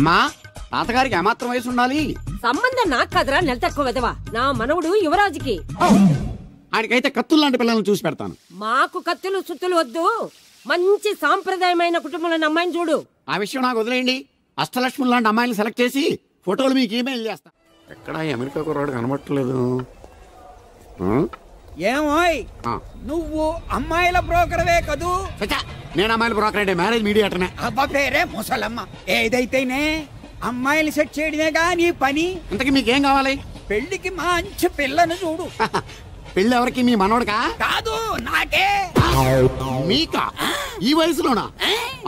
అమ్మా తాతగారికి ఏమాత్రం వయసు ఉండాలి? సంబంధం నాకు కాదురా, నెల తక్కువ విధవా. నా మనవుడు యువరాజుకి. ఆయనకైతే కత్తులు లాంటి పిల్లల్ని చూసి పెడతాను. మాకు కత్తులు సుత్తులు వద్దు, మంచి సాంప్రదాయమైన కుటుంబంలో అమ్మాయిని చూడు. ఆ విషయం నాకు వదిలేయండి. అష్టలక్ష్మి లాంటి అమ్మాయిని సెలెక్ట్ చేసి ఫోటోలు మీకు ఈమెయిల్ చేస్తా. ఎక్కడ అమెరికా కుర్రాడు కనబట్టలేదు. ఏమోయ్ నువ్వు అమ్మాయిల బ్రోకర్వే కదూ? నేను అమ్మాయిల బ్రోకర్ అంటే మ్యారేజ్ మీడియాటర్నే. అబ్బా పేరే ముసలమ్మ. ఏదైతేనే అమ్మాయిలు సెట్ చేయడమేగా నీ పని. ఇంతకీ మీకేం కావాలి? పెళ్లికి మంచి పిల్లను చూడు. పెళ్లి ఎవరికి? మీ మనోడికా? కాదు, నాకే. మీకా? ఈ వయసులోనా?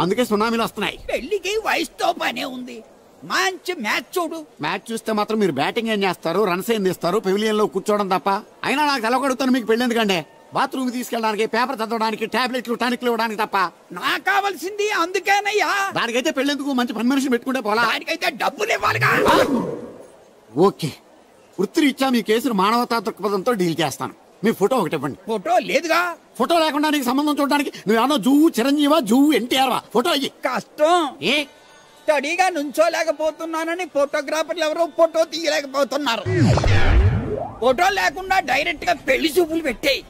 అందుకే సునామీలు వస్తున్నాయి. పెళ్లికి వయసుతో పనే ఉంది. మంచి మ్యాచ్ చూడు. మ్యాచ్ చూస్తే మాత్రం మీరు బ్యాటింగ్ ఏం చేస్తారు, రన్స్ ఏం తీస్తారు, పెవిలియన్ లో కూర్చోవడం తప్ప. అయినా నాకు తెలవగడుగుతాను మీకు పెళ్లి ఎందుకంటే బాత్రూమ్ తీసుకెళ్ళడానికి, పేపర్ చదవడానికి, టాబ్లెట్లు టానిక్లు ఇవ్వడానికి తప్ప. నాకు కావాల్సింది అందుకేనయ్యా. దానికైతే పెళ్లిందుకు మంచి పని మనిషిని పెట్టుకుంటే పోలా. దానికైతే డబ్బులు ఇవ్వాలిగా. ఓకే, వృత్తిరీత్యా మీ కేసును మానవతా దృక్పథంతో డీల్ చేస్తాను. మీ ఫోటో ఒకటి ఇవ్వండి. ఫోటో లేదుగా. ఫోటో లేకుండా నీకు సంబంధం చూడడానికి నువ్వేమో జువ్వు చిరంజీవా, జువ్వు ఎన్టీఆర్ ఫోటో అయ్యి. కష్టం. ఏ స్టడీగా నుంచోలేకపోతున్నానని ఫోటోగ్రాఫర్లు ఎవరో ఫోటో తీయలేకపోతున్నారు. ఫోటో లేకుండా డైరెక్ట్ గా పెళ్లి చూపులు పెట్టేయి.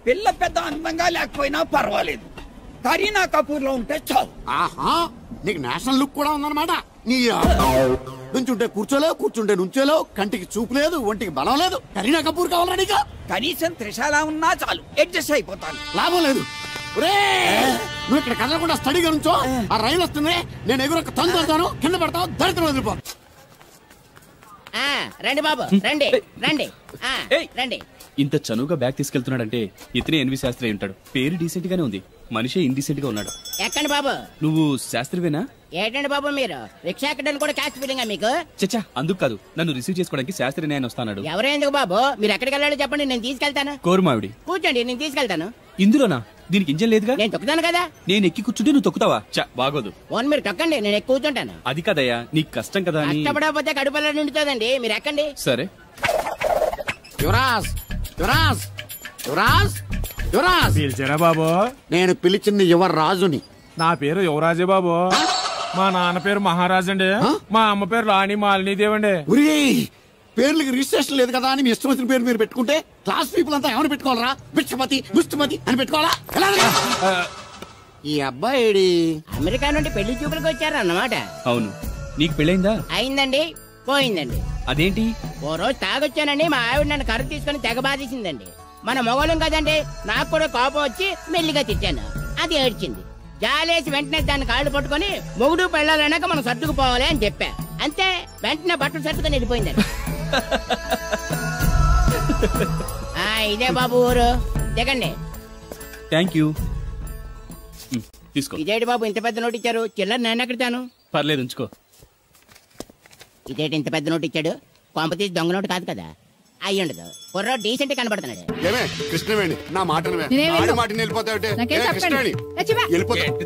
పిల్ల పెద్ద అందంగా లేకపోయినా పర్వాలేదు, కరీనా కపూర్ లో ఉంటే చాలు. ఆహా, నీకు నేషనల్ లుక్ కూడా ఉందన్నమాట. నీ నుంచుంటే కూర్చోలేవు, కూర్చుంటే నుంచోలేవు, కంటికి చూపు లేదు, ఒంటికి బలం లేదు. కరీనా కపూర్ కావాలా నీకు? కనీసం త్రిషాల ఉన్నా చాలు, అడ్జస్ట్ అయిపోతాను. లాభం లేదు. నువ్వు ఇక్కడ కదలకుండా స్టడీగా నుంచో. ఆ రైలు వస్తుంది, నేను ఎగురొక్క తొందరతాను, కింద పడతావు, దరిద్రం వదిలిపో. రండి బాబు, రండి రండి రండి. ఇంత చనువుగా బ్యాగ్ తీసుకెళ్తున్నాడంటే ఇతనే ఎన్వి శాస్త్రి ఉంటాడు. పేరు డీసెంట్ గానే ఉంది, మనిషే ఇండీసెంట్ గా ఉన్నాడు. ఎక్కండి బాబు. నువ్వు శాస్త్రివేనా? ఏంటండి బాబు మీరు రిక్షా ఎక్కడానికి కూడా క్యాష్ ఫీలింగా మీకు? చచ్చా, అందుకు కాదు, నన్ను రిసీవ్ చేసుకోవడానికి శాస్త్రి నేను వస్తాడు. ఎవరెందుకు బాబు, మీరు ఎక్కడికి వెళ్ళాలో చెప్పండి, నేను తీసుకెళ్తాను. కోరుమావిడి. కూర్చోండి, నేను తీసుకెళ్తాను. ఇందులోనా? దీనికి ఇంజన్ లేదుగా. నేను తొక్కుతాను కదా. నేను ఎక్కి కూర్చుంటే నువ్వు తొక్కుతావా? బాగోదు. ఓన్ మీరు తొక్కండి, నేను ఎక్కి కూర్చుంటాను. అది కదయ్యా, నీకు కష్టం కదా. కష్టపడకపోతే కడుపులో నిండుతుందండి, మీరు ఎక్కండి. సరే. యువరాజ్, యువరాజ్, యువరాజ్, యువరాజ్. పిలిచారా బాబు? నేను పిలిచింది యువరాజుని. నా పేరు యువరాజే బాబు. మా నాన్న పేరు మహారాజ్ అండి. మా అమ్మ పేరు రాణి మాలినీదేవండి. పేర్లకి రిజిస్ట్రేషన్ లేదు కదా అని మీ ఇష్టం వచ్చిన పేరు మీరు పెట్టుకుంటే క్లాస్ పీపుల్ అంతా ఏమని పెట్టుకోవాలరా? బిచ్చమతి, ముష్టిమతి అని పెట్టుకోవాలా? ఈ అబ్బాయి అమెరికా నుండి పెళ్లి చూపులకు వచ్చారు అన్నమాట. అవును. నీకు పెళ్ళైందా? అయిందండి, పోయిందండి. అదేంటి? ఓ రోజు తాగొచ్చానండి, మా ఆవిడ నన్ను కర్ర తీసుకుని తెగ బాధేసిందండి. మన మొగలం కదండి, నాకు కూడా కోపం వచ్చి మెల్లిగా తిట్టాను. అది ఏడ్చింది. జాలేసి వెంటనే దాన్ని కాళ్ళు పట్టుకుని మొగుడు పెళ్ళాలన్నాక మనం సర్దుకుపోవాలి అని చెప్పా. అంతే, వెంటనే బట్టలు సర్దుకుని వెళ్ళిపోయిందండి. ఇదే బాబు ఊరు, దిగండి. Thank you. తీసుకో. ఇదేంటి బాబు ఇంత పెద్ద నోటు ఇచ్చారు? చిల్లర నేను ఎక్కడతాను. పర్లేదు, ఉంచుకో. ఇదేంటి ఇంత పెద్ద నోటు ఇచ్చాడు? కొంప తీసి దొంగ నోటు కాదు కదా? అయ్యుండదు, కుర్ర డీసెంట్ కనబడుతున్నాడు. కృష్ణవేణి, నా మాటను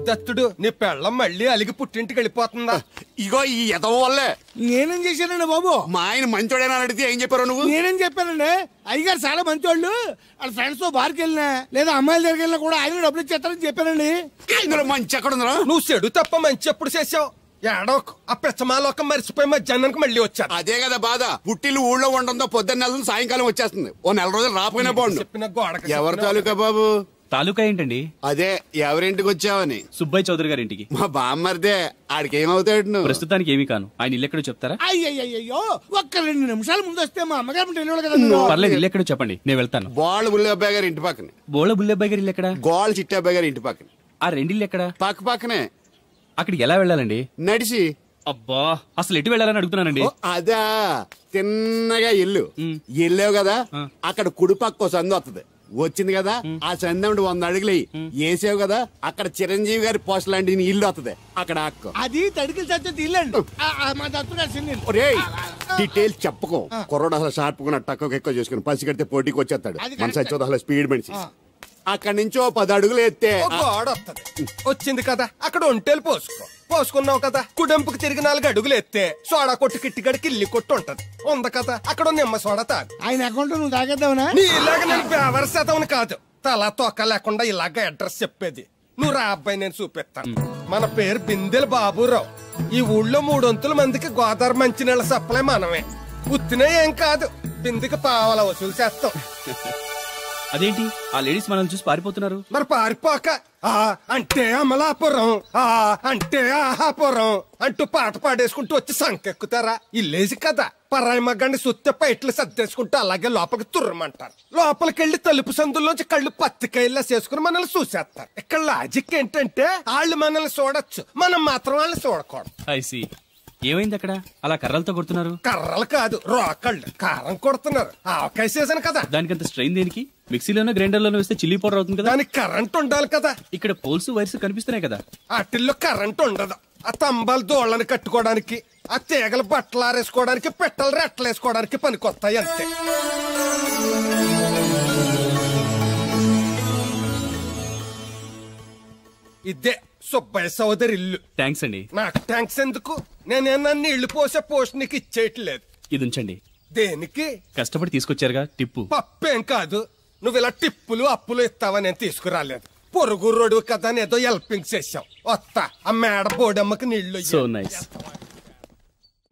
దత్తుడు, నీ పెళ్ళం మళ్ళీ అలిగి పుట్టింటికి వెళ్ళిపోతుందా? ఇగో ఈ ఎదవ వల్లే. నేనేం చేశానండి బాబు? మా ఆయన మంచోడేనా అడిగితే ఏం చెప్పారు నువ్వు? నేనేం చెప్పానండి? అయ్యగారు చాలా మంచోళ్ళు, వాళ్ళ ఫ్రెండ్స్ తో బార్కి వెళ్ళినా లేదా అమ్మాయిల దగ్గరికి వెళ్ళినా కూడా ఆయన డబ్బులు ఇచ్చేస్తారని చెప్పానండి. ఇందులో మంచి ఎక్కడ ఉందా? నువ్వు చెడు తప్ప మంచి ఎప్పుడు చేసావు? ఏడోకు ఆ పెచ్చమాలోకం మరిచిపోయి మధ్యాహ్నానికి మళ్ళీ వచ్చారు. అదే కదా బాధ. పుట్టిల్లు ఊళ్ళో ఉండడంతో పొద్దున్న నెలలు సాయంకాలం వచ్చేస్తుంది. ఓ నెల రోజులు రాపోయినా బాగుండు. చెప్పిన గోడకి ఎవరి తాలూకా బాబు? తాలూకా ఏంటండి? అదే ఎవరింటికి వచ్చావని. సుబ్బయ్య చౌదరి గారి ఇంటికి. మా బామ్మర్దే. ఆడికి ఏమవుతాడు నువ్వు? ప్రస్తుతానికి ఏమీ కాను. ఆయన ఇల్లు ఎక్కడో చెప్తారా? అయ్యో, ఒక్క 2 నిమిషాల ముందు వస్తే మా అమ్మగారు తెలియదు కదా. పర్లేదు, ఇల్లు ఎక్కడో చెప్పండి, నేను వెళ్తాను. బోళ్ళ బుల్లి అబ్బాయి గారి ఇంటి పక్కనే. బోళ్ళ బుల్లి అబ్బాయి గారి ఇల్లు ఎక్కడ? గోళ్ళ చిట్టి అబ్బాయి గారి ఇంటి పక్కన. ఆ రెండిల్లు ఎక్కడ? పక్క పక్కనే. అక్కడికి ఎలా వెళ్ళాలండి? నడిచి. అబ్బా, అసలు ఎటు వెళ్ళాలని అడుగుతున్నానండి. అదా, తిన్నగా ఇల్లు వెళ్ళావు కదా, అక్కడ కుడిపక్క సందు వస్తుంది. వచ్చింది కదా, ఆ సందు 100 అడుగులు వేసావు కదా, అక్కడ చిరంజీవి గారి పోస్ట్ లాంటి ఇల్లు వస్తుంది. అక్కడ అక్క అది తడికి చచ్చేది ఇల్లండి. డీటెయిల్స్ చెప్పుకో. కుర్రోడు అసలు షార్ప్ గా తక్కువ ఎక్కువ చేసుకుని పసి కడితే పోటీకి వచ్చేస్తాడు. మన సచ్చోదు అసలు స్పీడ్ మనిషి. అక్కడి నుంచి 10 అడుగులు ఎత్తే గోడ వస్తుంది. వచ్చింది కదా, అక్కడ ఒంటేలు పోసుకున్నావు కదా, కుడెంపుకి తిరిగి 4 అడుగులు ఎత్తే సోడా కొట్టు కిట్టిగడి కిల్లి కొట్టు ఉంటది. ఉంది కదా, అక్కడ నిమ్మ సోడా తాగు. ఆయన అకౌంట్ నువ్వు తాగేద్దావునా? నీ ఇలాగ నేను బేవర్ శాతం కాదు, తల తొక్క లేకుండా ఇలాగ అడ్రస్ చెప్పేది. నువ్వు రా అబ్బాయి, నేను చూపిస్తాను. మన పేరు బిందెల బాబురావు. ఈ ఊళ్ళో 300 మందికి గోదావరి మంచినీళ్ళ సప్లై మనమే. ఉత్తినే ఏం కాదు, బిందెకి పావల వసూలు చేస్తాం. అదేంటి ఆ లేడీస్ మనల్ని చూసి పారిపోతున్నారు? మరి పారిపోక అంటే అమలాపురం, అంటే ఆహాపురం అంటూ పాట పాడేసుకుంటూ వచ్చి సంకెక్కుతారా? ఇల్లేసి కదా, పరాయి మగ్గాన్ని సుత్తే పైట్లు సర్దేసుకుంటూ అలాగే లోపలికి తుర్రమంటారు. లోపలికెళ్లి తలుపు సందుల్లోంచి కళ్ళు పత్తికాయల్లా చేసుకుని మనల్ని చూసేస్తారు. ఇక్కడ లాజిక్ ఏంటంటే వాళ్ళు మనల్ని చూడొచ్చు, మనం మాత్రం వాళ్ళని చూడకూడదు. ఐసి ఏమైంది అక్కడ అలా కర్రలతో కొడుతున్నారు? కర్రలు కాదు, రోకళ్ళు కారం కొడుతున్నారు. ఆవకాయ సీజన్ కదా. దానికంత స్ట్రెయిన్ దేనికి? మిక్సీలోనో గ్రైండర్లోనో వేస్తే చిల్లీ పౌడర్ అవుతుంది కదా. దానికి కరెంట్ ఉండాలి కదా. ఇక్కడ పోల్స్ వైర్స్ కనిపిస్తున్నాయి కదా. వాటిల్లో కరెంట్ ఉండదు. ఆ తంబాలు దోళ్ళని కట్టుకోవడానికి, ఆ తీగలు బట్టలు ఆరేసుకోవడానికి, పెట్టలు రెట్టలు వేసుకోవడానికి పనికొస్తాయి అంతే. ఇదే సుబ్బయ్య సోదరి ఇల్లు. థ్యాంక్స్ అండి. నాకు థ్యాంక్స్ ఎందుకు? నేనేనా నీళ్లు పోసే పోస్ట్ నీకు ఇచ్చేయట్లేదు. ఇది ఉంచండి. దేనికి? కష్టపడి తీసుకొచ్చారుగా టిప్పు. పప్పేం కాదు, నువ్వు ఇలా టిప్పులు అప్పులు ఇస్తావని నేను తీసుకురాలేదు. పొరుగు రోడ్డు కదా అని ఏదో హెల్పింగ్ చేసావు. వస్తా ఆ మేడ బోడమ్మకి నీళ్లు. So nice.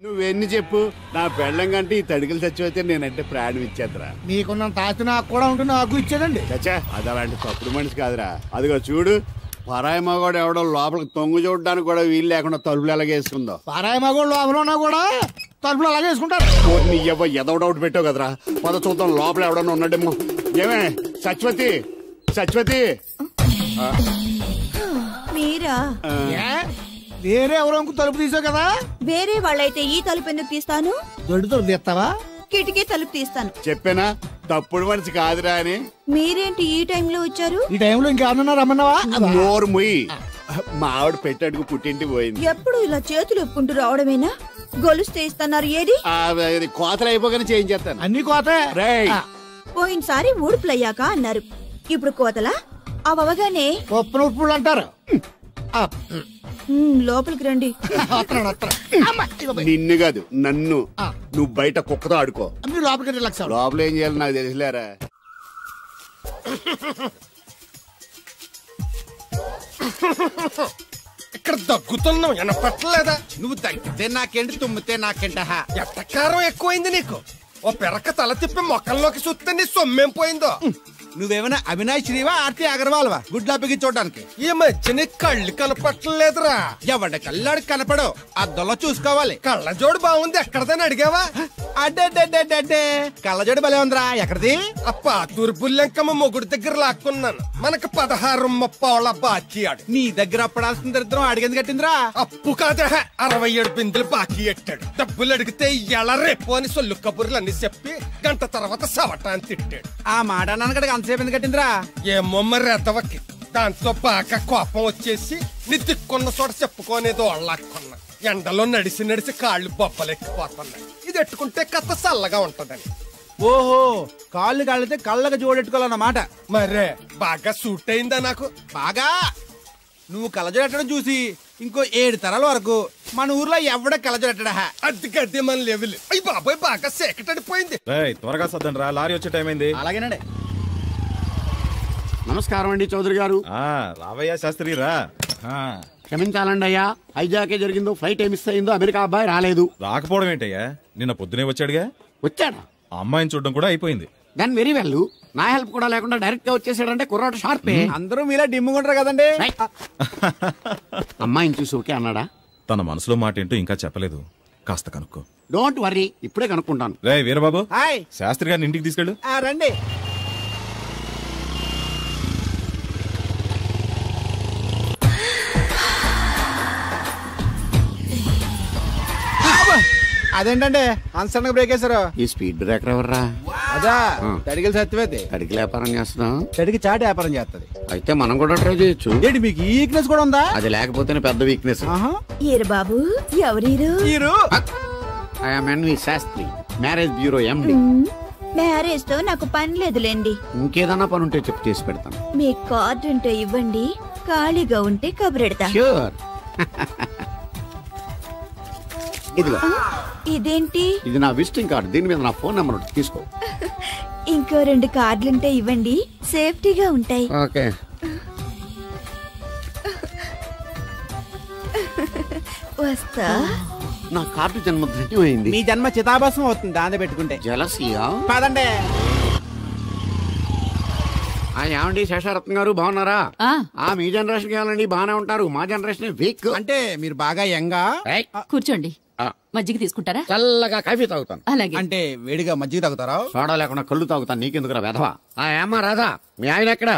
నువ్వెన్ని చెప్పు, నా పెళ్ళం కంటే ఈ తడికలు చచ్చిపోతే నేనంటే ప్రాణం ఇచ్చేద్దరా. మీకున్నంత ఆస్తి నాకు కూడా ఉంటుంది, నాకు ఇచ్చేదండి. చచ్చా, అది అలాంటి తప్పుడు మనిషి కాదురా. అదిగో చూడు, పరాయి మగోడు ఎవడో లోపలికి తొంగు చూడడానికి కూడా వీలు లేకుండా తలుపులు ఎలాగ వేసుకుందో. పరాయి మగోళ్ళు లోపల ఉన్నా కూడా తలుపులు అలాగే వేసుకుంటారు. నీ ఎదో డౌట్ పెట్టావు కదరా. పద చూద్దాం లోపల ఎవడన్నా ఉన్నాడేమో. ఏమే సత్యవతి, సత్యవతి. మీరా? వేరే ఎవరో తలుపు తీసావు కదా. వేరే వాళ్ళైతే ఈ తలుపు ఎందుకు తీస్తాను? దొడ్డు తలుపు తీస్తావా? కిటికీ తలుపు తీస్తాను. చెప్పానా తప్పుడు మనిషి కాదురా అని. మీరేంటి ఈ టైంలో వచ్చారు? ఈ టైంలో ఇంకేమన్నా రమ్మన్నావా? నోరు ముయ్యి. మా ఆవిడ పెట్టడుకు పుట్టింటికి పోయింది. ఎప్పుడు ఇలా చేతులు ఒప్పుకుంటూ రావడమేనా? గొలుస్తే ఇస్తున్నారు, ఏది? కోతలు అయిపోగానే చేయించేస్తాను. అన్ని కోత. పోయినసారి ఊడుపులయ్యాక అన్నారు, ఇప్పుడు కోతలా? అవగానే ఉప్పులు ఉప్పులు అంటారు. లోపలికి రండి. నిన్ను కాదు నన్ను. నువ్వు బయట కుక్కతో ఆడుకో. మీరు లోపలికి రిలాక్స్. లోపల ఏం చేయాలి నాకు తెలిసిలేరా. ఇక్కడ దగ్గుతున్నావు, వినపట్టలేదా? నువ్వు తగ్గితే నాకేంటి, తుమ్మితే నాకేంట. ఎట్టకారం ఎక్కువైంది నీకు. ఓ పెరక తల తిప్పి మొక్కల్లోకి చూస్తే నీ సొమ్మేం పోయిందో. నువ్వేమైనా అవినాష్ శ్రీవా, ఆర్తి అగర్వాల్వా గుడ్లా బిగి చూడడానికి? ఈ మధ్య నీ కళ్ళు కనపట్టలేదురా. ఎవడ కళ్ళాడు కనపడు, అద్దంలో చూసుకోవాలి. కళ్ళజోడు బాగుంది, ఎక్కడదని అడిగావా? అడ్డే కళ్ళజోడు భలే ఉందిరా. ఎక్కడిది? అప్ప తూర్పుల్లెంకమ్మ మొగుడు దగ్గర లాక్కున్నాను. మనకు 16 బాకీ ఆడు. నీ దగ్గర అప్పడాల్సిన దరిద్రం అడిగింది కట్టిందిరా. అప్పు కాదా, 67 బిందులు బాకీ ఎట్టాడు. డబ్బులు అడిగితే ఎలా రేపు అని సొల్లు కబుర్లు అన్ని చెప్పి గంట తర్వాత సవటాన్ని తిట్టాడు. ఆ మాట నాన్నగడికి అంతసేపు ఎందుకు కట్టిందిరా? ఏమో మరి ఎదవకి. దాంతో బాగా కోపం వచ్చేసి నీ దిక్కున్న చోట చెప్పుకోనేదో వాళ్ళకున్నా. ఎండలో నడిచి నడిచి కాళ్ళు బొబ్బలెక్కిపోతున్నాయి. ఇది ఎట్టుకుంటే కథ చల్లగా ఉంటదని. ఓహో, కాళ్ళు కాళ్ళతే కళ్ళగా జోడెట్టుకోవాలన్నమాట. మరే బాగా సూట్ అయిందా నాకు? బాగా. నువ్వు కళ్ళజోడెట్టడం చూసి ఇంకో 7 తరాల వరకు మన ఊర్లో ఎవడ కళ్ళజోడెట్టడా. అది గడ్డి మన లెవెల్. అయ్యి బాబాయ్ బాగా సేకటడిపోయింది. త్వరగా సర్దండి రా, లారీ వచ్చే టైం అయింది. అలాగేనండి. నమస్కారం అండి చౌదరి గారు. రావయ్యా శాస్త్రి రా. క్షమించాలండి అయ్యా, హైజాకే జరిగిందో, ఫ్లైట్ ఏమిస్ అయిందో, అమెరికా అబ్బాయి రాలేదు. రాకపోవడం ఏంటయ్యా, నిన్న పొద్దునే వచ్చాడుగా. వచ్చాడా? ఆ అమ్మాయిని చూడడం కూడా అయిపోయింది. దాని వెరీ వెల్. నా హెల్ప్ కూడా లేకుండా డైరెక్ట్ గా వచ్చేసాడంటే కుర్రాడు షార్పే. అందరూ మీలా డిమ్ముకుంటారు కదండి. అమ్మాయిని చూసి ఓకే అన్నాడా? తన మనసులో మాట ఏంటో ఇంకా చెప్పలేదు, కాస్త కనుక్కో. డోంట్ వర్రీ, ఇప్పుడే కనుక్కుంటాను. రే వీరబాబు, హాయ్. శాస్త్రి గారిని ఇంటికి తీసుకెళ్ళు. రండి. అదేంటండి అన్సడన్ గా బ్రేక్ వేశారు? ఈ స్పీడ్ బ్రేకర్ ఎవర్రా? అదా తడిగిలి సత్యవేది. తడికి వ్యాపారం చేస్తున్నాం. తడికి చాటి వ్యాపారం చేస్తుంది. అయితే మనం కూడా ట్రై చేయొచ్చు. ఏంటి మీకు ఈ వీక్నెస్ కూడా ఉందా? అది లేకపోతేనే పెద్ద వీక్నెస్. ఏరు బాబు, ఎవరీరు? I'm N V Shastri, marriage bureau MD. Marriage తో నాకు పని లేదులేండి. ఇంకేదన్నా పని ఉంటే చెప్పు, చేసి పెడతాను. మీ కార్డు ఉంటే ఇవ్వండి, ఖాళీగా ఉంటే కబురెడతా. ష్యూర్. ఇదిగో. ఇదేంటి? ఇది నా విజిటింగ్ కార్డు, దీని మీద నా ఫోన్ నెంబర్ తీసుకో. ఇంకో 2 కార్డులుంటే ఇవ్వండి, సేఫ్టీగా ఉంటాయి. ఓకే. వస్తా. నా కార్డు జన్మ ధన్యమైంది. మీ జన్మ చితాభాసం అవుతుంది దాంతో పెట్టుకుంటే. జలసియా పదండి. ఏమండి శేషారత్న గారు బాగున్నారా? మీ జనరేషన్ కావాలండి బాగానే ఉంటారు, మా జనరేషన్ వీక్. అంటే మీరు బాగా యంగా. కూర్చోండి, మజ్జిగ తీసుకుంటారా? చల్లగా కాఫీ తాగుతాను. అలాగే. అంటే వేడిగా మజ్జిగ తాగుతారా? సోడా లేకుండా కళ్ళు తాగుతాను. నీకెందుకురా వెధవా? ఏమ్మా రాధా, మీ ఆయన ఎక్కడా?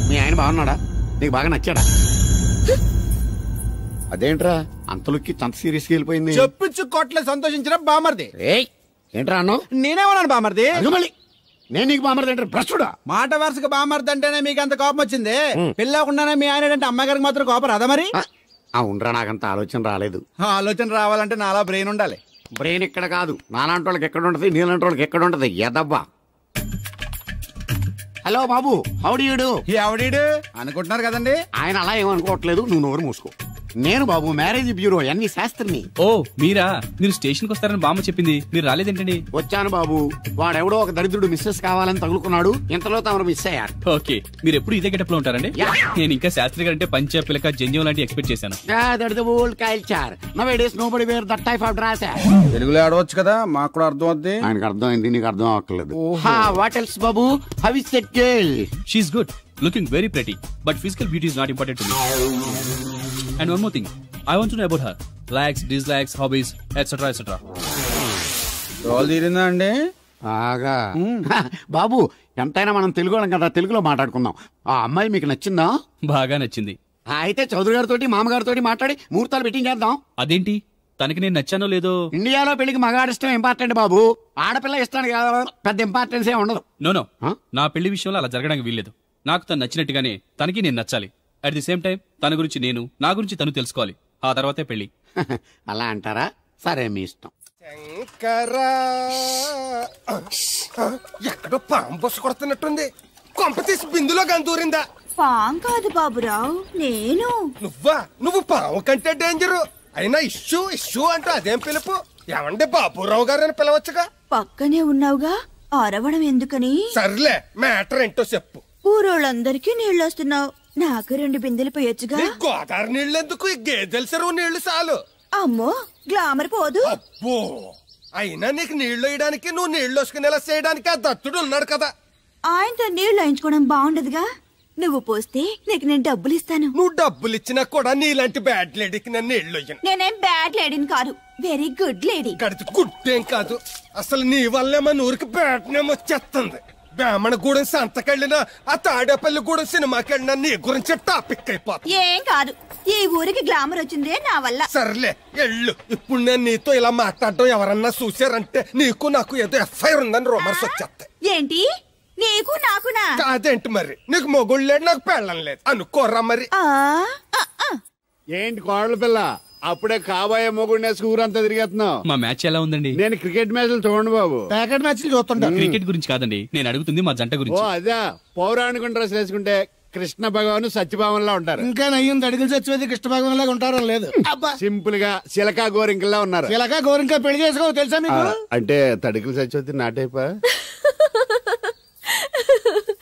మీ ఆయన బాగున్నాడా? నీకు బాగా నచ్చాడా? అదేంట్రా అంతలోకి అంత సీరియస్గా వెళ్ళిపోయింది? చెప్పించు కొట్ల సంతోషించిన బామర్ది. ఏంట్రా అన్నావు? నేనేమన్నాను బామర్ది? మళ్ళీ నేను నీకు బామర్ది అంటే భ్రష్టుడా? మాట వరుసగా బామర్ది అంటేనే మీకు అంత కోపం వచ్చింది. పెళ్ళకుండానే మీ ఆయన అంటే అమ్మగారికి మాత్రం కోపం రాదా మరి? ఉండరా, నాకంత ఆలోచన రాలేదు. ఆలోచన రావాలంటే నాలా బ్రెయిన్ ఉండాలి. బ్రెయిన్ ఇక్కడ కాదు, నాలాంటి వాళ్ళకి ఎక్కడ ఉంటది, నీలాంటి వాళ్ళకి ఎక్కడ ఉంటది ఎదవ్వా. హలో బాబు, హౌడీయుడు. ఎవడీడు అనుకుంటున్నారు కదండి. ఆయన అలా ఏమనుకోవట్లేదు, నువ్వు నోరు మూసుకో. నేను బాబు మ్యారేజ్ బ్యూరో ఎన్ని శాస్త్రిని. ఓ మీరా? మీరు స్టేషన్కి వస్తారని బామ్మ చెప్పింది, మీరు రాలేదేంటండి? వచ్చాను బాబు, వాడెవడో ఒక దరిద్రుడు మిస్సెస్ కావాలని తగులుకున్నాడు, ఇంతలో తమరు మిస్ అయ్యారు. ఓకే, మీరు ఎప్పుడు ఇదే గెటప్ లో ఉంటారండి? నేను ఇంకా శాస్త్రి గారు అంటే పంచ పిలక జంజం లాంటి ఎక్స్పెక్ట్ చేశాను. తెలుగులో ఆడవచ్చు కదా, మాకు కూడా అర్థం అవుద్ది. ఆయనకు అర్థమైంది, నీకు అర్థం అవ్వట్లేదు. What else Babu? How is that girl? She is good, looking very pretty, but physical beauty is not important to me. And one more thing, I want to know about her. Likes, dislikes, hobbies, etc. etc. తీరిందా అండి? ఆగా బాబు, ఎంతైనా మనం తెలుగు వాళ్ళం కదా, తెలుగులో మాట్లాడుకుందాం. ఆ అమ్మాయి మీకు నచ్చిందా? బాగా నచ్చింది. అయితే చౌదరి గారితో మామగారితో మాట్లాడి ముహూర్తాలు పెట్టించేద్దాం. అదేంటి, తనకి నేను నచ్చానో లేదో? ఇండియాలో పెళ్లికి మగాడి ఇష్టం ఇంపార్టెంట్ బాబు, ఆడపిల్ల ఇష్టానికి పెద్ద ఇంపార్టెన్స్ ఏ ఉండదు. నో నా పెళ్లి విషయంలో అలా జరగడానికి వీల్లేదు. నాకు తను నచ్చినట్టుగానే తనకి నేను నచ్చాలి. అట్ ది సేమ్ టైం తన గురించి నేను, నా గురించి తను తెలుసుకోవాలి. ఆ తర్వాతే పెళ్లి. అలా అంటారా? సరే, మీ ఇష్టం. ఎక్కడో పాము బొస్స కొడుతున్నట్టుంది. కొంప తీసి బిందులో గందూరిందా? పాం కాదు బాబురావు, నేను. నువ్వు పాము కంటే డేంజరు. అయినా ఇష్యూ ఇష్యూ అంటూ అదేం పిలుపు? ఏమండి బాబురావు గారు అని పిలవచ్చుగా. పక్కనే ఉన్నావుగా, అరవడం ఎందుకని? సర్లే, మ్యాటర్ ఏంటో చెప్పు. ఊరోళ్ళందరికీ నీళ్ళు వస్తున్నావు, నాకు 2 బిందెలు పోయొచ్చుగా. గోదావరి నీళ్ళు ఎందుకు? ఈ గేదెల చెరువు నీళ్లు చాలు. అమ్మో, గ్లామర్ పోదు. అబ్బో, అయినా నీకు నీళ్లు వేయడానికి, నువ్వు నీళ్లు వసుకునేలా చేయడానికి ఆ దత్తుడు ఉన్నాడు కదా. ఆయనతో నీళ్లు వేయించుకోవడం బాగుండదుగా. నువ్వు పోస్తే నీకు నేను డబ్బులు ఇస్తాను. నువ్వు డబ్బులు ఇచ్చినా కూడా నీలాంటి బ్యాడ్ లేడీకి నేను నీళ్లు వేయను. నేనేం బ్యాడ్ లేడీని కాదు, వెరీ గుడ్ లేడీ. గడిచి గుడ్డేం కాదు, అసలు నీ వల్లే మన ఊరికి బ్యాడ్ నేమ్ వచ్చేస్తుంది. బ్రాహ్మణగూడెం సంతకెళ్ళినా, ఆ తాడేపల్లిగూడెం సినిమాకెళ్ళినా నీ గురించి టాపిక్ అయిపోతుంది. ఏం కాదు, ఈ ఊరికి గ్లామర్ వచ్చిందే నా వల్ల. సర్లే ఎళ్ళు. ఇప్పుడు నేను నీతో ఇలా మాట్లాడడం ఎవరన్నా చూసారంటే నీకు నాకు ఏదో ఎఫ్ఐఆర్ ఉందని రూమర్స్ వచ్చేస్తాయి. ఏంటి? నీకు నాకునా? కాదేంటి మరి? నీకు మొగుడు లేడు, నాకు పెళ్ళం లేదు అనుకోరా మరి. ఏంటి కోడల పిల్ల, అప్పుడే కాబోయే మొగుడినే ఊరంతా తిరిగేస్తున్నావు. మా మ్యాచ్ ఎలా ఉందండి? నేను క్రికెట్ మ్యాచ్లు చూడండి బాబు. ప్యాకెట్ మ్యాచ్లు చూస్తుంటా. క్రికెట్ గురించి కాదండి నేను అడుగుతుంది, మా జంట గురించి. అదే పౌరాణిక డ్రెస్ వేసుకుంటే కృష్ణ భగవాన్ సత్యభావంలా ఉంటారు. ఇంకా నయ్యం అడుగులు చచ్చిపోతే కృష్ణ భగవాన్ లాగా ఉంటారో లేదు. సింపుల్ గా చిలకా గోరింకల్లా ఉన్నారు. చిలకా గోరింక పెళ్లి చేసుకో తెలుసా మీకు? అంటే తడికలు చచ్చిపోతే నాటైపా.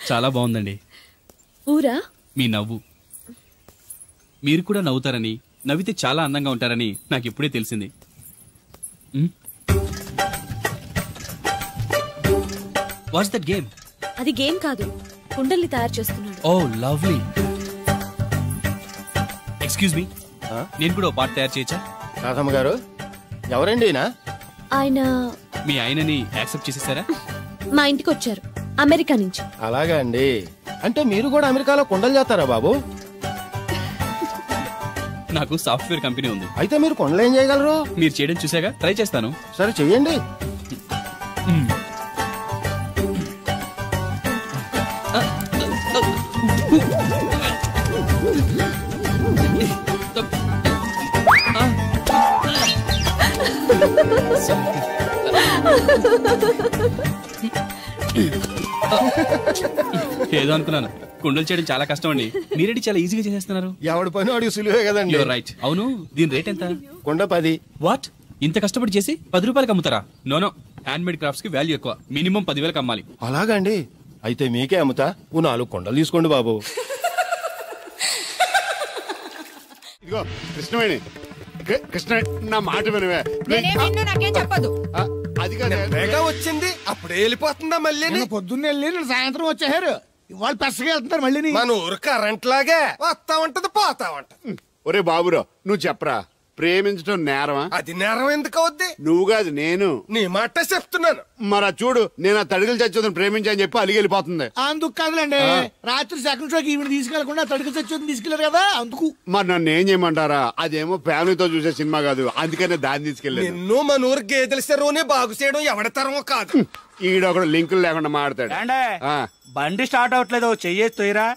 చాలా బాగుందండి. ఊరా మీ నవ్వు. మీరు కూడా నవ్వుతారని, నవ్వితే చాలా అందంగా ఉంటారని నాకు ఇప్పుడే తెలిసింది. What's that game? అది గేమ్ కాదు, కుండల్ని తయారు చేస్తున్నాడు. Oh lovely. ఎక్స్క్యూజ్ మీ, నేను కూడా ఓ పాట తయారు చేయొచ్చా? రాధమ్మ గారు, ఎవరండి ఆయన? మీ ఆయనని యాక్సెప్ట్ చేసేసారా? మా ఇంటికి వచ్చారు అమెరికా నుంచి. అలాగా అండి. అంటే మీరు కూడా అమెరికాలో కొండలు చేస్తారా బాబు? నాకు సాఫ్ట్వేర్ కంపెనీ ఉంది. అయితే మీరు కొండలు ఏం చేయగలరు? మీరు చేయడం చూసాగా, ట్రై చేస్తాను. సరే చెయ్యండి. ఏదో అనుకున్నాను. కుండలు చేయడం చాలా కష్టం అండి, మీరేంటి చాలా ఈజీగా చేసేస్తున్నారు. ఎవడి పని వాడికి సులువే కదండి. రైట్. అవును, దీని రేట్ ఎంత? కొండ 10. వాట్? ఇంత కష్టపడి చేసి 10 రూపాయలకి అమ్ముతారా? నోనో, హ్యాండ్ మేడ్ క్రాఫ్ట్స్ కి వాల్యూ ఎక్కువ. మినిమం 10,000కి అమ్మాలి. అలాగండి, అయితే మీకే అమ్ముతా. 4 కొండలు తీసుకోండి బాబు. ఇదిగో కృష్ణవేణి, కృష్ణ నా మాట వినవే. నాకేం చెప్పదు. అది కాదు వచ్చింది అప్పుడే వెళ్ళిపోతుందా మళ్ళీ? పొద్దున్నే వెళ్ళి నేను సాయంత్రం వచ్చేసారు. ఇవాళ పెసగా వెళ్తున్నారు మళ్ళీ. మన ఊరు కరెంట్ లాగే వస్తా ఉంటది పోతా ఉంటది. ఒరే బాబురా నువ్వు చెప్పరా, ప్రేమించడం నేరమా? అది నేరం ఎందుకు అవుద్ది? నువ్వు కాదు నేను. నీ మాట చెప్తున్నాను. మరి చూడు, నేను ఆ తడికలు చచ్చోదని ప్రేమించని చెప్పి అలిగి వెళ్ళిపోతుంది. అందుకు కాదులేండి, రాత్రి సెకండ్ షోకి ఈవిడ తీసుకెళ్లకుండా తడికలు చచ్చోదని తీసుకెళ్లారు కదా అందుకు. మరి నన్ను ఏం చేయమంటారా? అదేమో ఫ్యామిలీతో చూసే సినిమా కాదు, అందుకనే దాన్ని తీసుకెళ్ళాను. నిన్ను మన ఊరు గేదెల చెరువుని బాగు చేయడం ఎవరి తరమో కాదు. ఈడొకడు లింకులు లేకుండా మాడతాడు. బండి స్టార్ట్ అవట్లేదు, చెయ్యేసి తోయరా.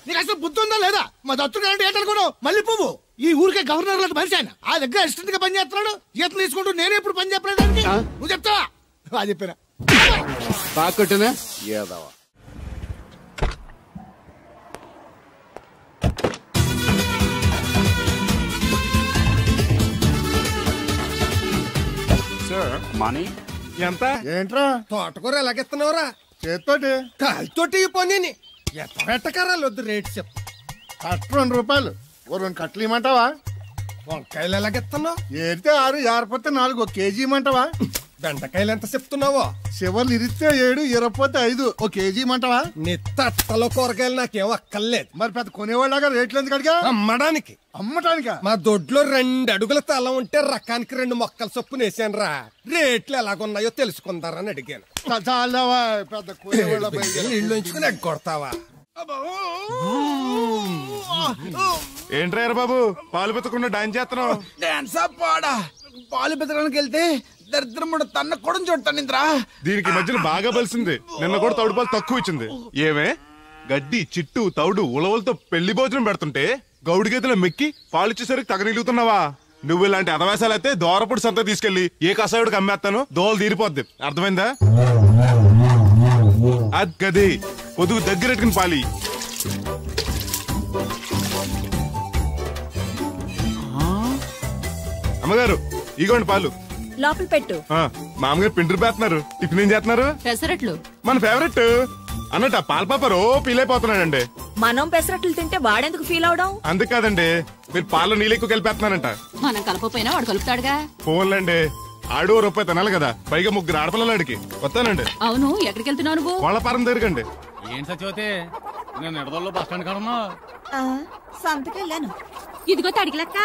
నీకు అసలు బుద్ధి ఉందా లేదా? మా దత్తుడు అంటే ఏంటనుకున్నావు? మళ్ళీ పువ్వు ఈ ఊరికే గవర్నర్ లాంటి మనిషి ఆయన. ఆ దగ్గర అసిస్టెంట్ గా పని చేస్తున్నాడు, జీతం తీసుకుంటూ నేను ఎప్పుడు పని చెప్పలేదానికి. నువ్వు చెప్తావా? అది చెప్పారా బాగా కొట్టినా ఏదవా. మనీ ఎంత? ఏంట్రా తోటకూర ఎలాగెత్తున్నావురా? చేతితోటి. కాలితోటి పోనీ ఎంత పెట్టకరాలు వద్దు, రేటు చెప్పు. కట్ట 2 రూపాయలు. ఓ 2 కట్టలు ఇమ్మంటావా? వంకాయలు ఎలాగెత్తున్నావు? ఏరితే 6, ఏరపోతే 4, 1 కేజీ ఇమ్మంటావా? బెండకాయలు ఎంత చెప్తున్నావో? చివర్లు ఇరిస్తే 7, ఇరపోతే 5, 1 కేజీ ఇమ్మంటావా? నీ తట్టలో కూరగాయలు నాకేం అక్కర్లేదు. మరి పెద్ద కొనేవాళ్ళగా రేట్లు ఎందుకు అడిగా? అమ్మడానికి. అమ్మటానికా? మా దొడ్లో 2 అడుగుల తల ఉంటే రకానికి 2 మొక్కల చొప్పున వేసాను రా. రేట్లు ఎలాగున్నాయో తెలుసుకుందారని అడిగాను. పెద్ద కొనేవాళ్ళ ఇల్లు ఉంచుకుని ఎగ్గొడతావా? ఏంట్రా బాబు పాలు పెత్తకుండా డాన్స్ చేస్తున్నావు? డాన్స్ పాడా పాలు పెత్తడానికి వెళ్తే దరిద్రముడు తన్న కూడా చూడతాను ఇంద్రా. దీనికి మధ్యన బాగా బలిసింది. నిన్న కూడా తౌడు పాలు తక్కువ ఇచ్చింది. ఏమే గడ్డి చిట్టు తౌడు ఉలవలతో పెళ్లి భోజనం పెడుతుంటే గౌడి గేదెలో మెక్కి పాలిచ్చేసరికి తగనిలుగుతున్నావా? నువ్వు ఇలాంటి అదవేశాలు అయితే దోరపుడు సంత తీసుకెళ్లి ఏ కసాయుడికి అమ్మేస్తాను, దోలు తీరిపోద్ది. అర్థమైందా? అది గది పొదుగు దగ్గరెట్టుకుని పాలి. అమ్మగారు ఇగోండి పాలు. లోపల పెట్టు. మామగారు పిండి పేస్తున్నారు. టిఫిన్ ఏం చేస్తున్నారు? పెసరట్లు. మన ఫేవరెట్ అన్నట్టు పాల పాప రో ఫీల్ అయిపోతున్నాడండి. మనం పెసరట్లు తింటే వాడెందుకు ఫీల్ అవడం? అందుకు కాదండి, మీరు పాలలో నీళ్ళు ఎక్కువ కలిపేస్తున్నారంట. మనం కలపపోయినా వాడు కలుపుతాడుగా. ఫోన్లండి, ఆడు రూపాయి తినాలి కదా, పైగా 3 ఆడపిల్లలాడికి. వస్తానండి. అవును, ఎక్కడికి వెళ్తున్నావు నువ్వు? వాళ్ళ పారం దగ్గరకండి. ఏంటి సత్యవతి, నేను నిడదల్లో బస్ స్టాండ్ కాడన్నా సంతకెళ్ళాను. ఇదిగో తడికిలక్క,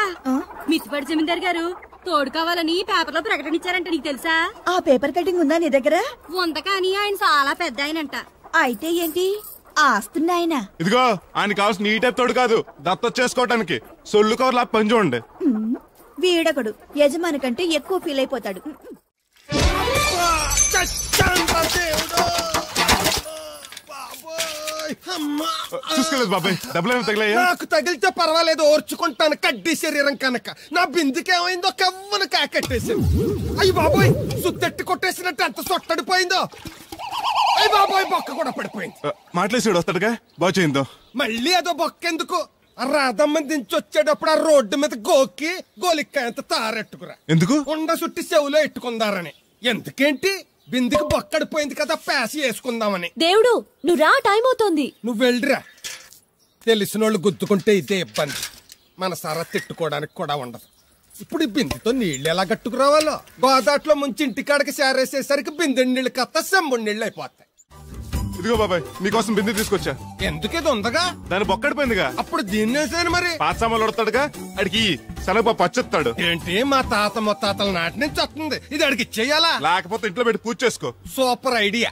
మిత్తిపడి జమీందార్ గారు తోడు కావాలని పేపర్ లో ప్రకటన ఇచ్చారంట. నీకు తెలుసా? ఆ పేపర్ కటింగ్ ఉందా నీ దగ్గర? ఉంది, కానీ ఆయన చాలా పెద్ద ఆయనంట. అయితే ఏంటి ఆస్తున్నా ఆయన? ఇదిగో ఆయన కావాల్సిన ఈ టైప్ తోడు కాదు, దత్త చేసుకోవటానికి. సొల్లు కవర్లా పని చూడండి. వీడొకడు యజమాని కంటే ఎక్కువ ఫీల్ అయిపోతాడు. చూసుకోలేదు బాబాయ్, డబ్బులు ఏమి తగిలాయా? నాకు తగిలితే పర్వాలేదు, ఓర్చుకుంటాను. కడ్డీ శరీరం కనుక. నా బిందుకేమైందో కవ్వను కాకెట్టేసింది. అయ్యి బాబోయ్, సుత్తెట్టి కొట్టేసినట్టు ఎంత సొట్టడిపోయిందో. అయ్యి బాబోయ్, బొక్క కూడా పడిపోయింది. మాట్లాడి వస్తాడుగా, బాగు చేయిందో. మళ్ళీ అదో బొక్కెందుకు? రాధమ్మ దించి వచ్చేటప్పుడు ఆ రోడ్డు మీద గోకి గోలిక్కాయంత తారెట్టుకురా. ఎందుకు? ఉండ చుట్టి చెవులో ఎట్టుకుందారని. ఎందుకేంటి? బిందికి బొక్కడిపోయింది కదా, పేసి వేసుకుందామని. దేవుడు నువ్వు రా, టైం అవుతోంది. నువ్వు వెళ్ళిరా. తెలిసినోళ్ళు గుద్దుకుంటే ఇదే ఇబ్బంది. మన సర తిట్టుకోవడానికి కూడా ఉండదు. ఇప్పుడు ఈ బిందెతో నీళ్లు ఎలా కట్టుకురావాలో. గోదాట్లో ముంచి ఇంటికాడికి చేరేసేసరికి బిందె నీళ్లు కత్త సెంబుడి నీళ్లు అయిపోతాయి. ఇదిగో బాబాయ్, నీకోసం బిందె తీసుకొచ్చా. ఎందుకేది ఉందగా? దాని బొక్కడిపోయిందిగా. అప్పుడు దీన్నేసాను మరి. పాత సామాన్లు వడతాడుగా, అడిగి శనగపప్పు పచ్చెత్తాడు. ఏంటి మా తాత ముత్తాతల నాటి నుంచి వస్తుంది, ఇది అడిగి ఇచ్చేయాలా? లేకపోతే ఇంట్లో పెట్టి పూజ చేసుకో. Super idea.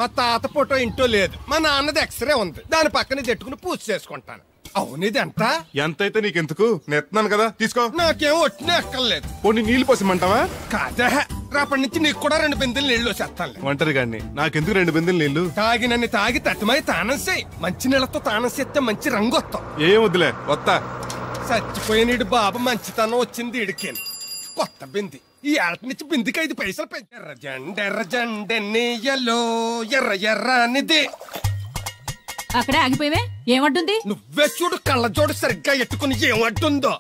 మా తాత ఫోటో ఇంట్లో లేదు, మా నాన్నది ఎక్స్రే ఉంది, దాని పక్కన తెట్టుకుని పూజ చేసుకుంటాను. అవును, ఇది ఎంత? ఎంతైతే నీకెందుకు, నెత్తున్నాను కదా, తీసుకో. నాకేం ఒట్టినే ఎక్కర్లేదు. పోనీ నీళ్లు పోసిమంటావా? కాదా, రేపటి నుంచి నీకు కూడా 2 బిందెలు నీళ్లు వచ్చేస్తాను. ఒంటరి గాని నాకెందుకు 2 బిందెలు నీళ్లు? తాగినన్ని తాగి తట్టుమై తానం చేయి. మంచి నీళ్లతో తానం చేస్తే మంచి రంగు వస్తాం. ఏం వద్దులే, వస్తా. చచ్చిపోయిన బాబు మంచితనం వచ్చింది ఇడికేను. కొత్త బింది ఈ ఏట నుంచి బిందికి 5 పైసలు పెంచి. ఎర్రజెండెన్నీయలో ఎర్ర ఎర్రనిది. అక్కడే ఆగిపోయావే, ఏమంటుంది? నువ్వే చూడు, కళ్ళజోడు సరిగ్గా ఎట్టుకుని ఏమంటుందో.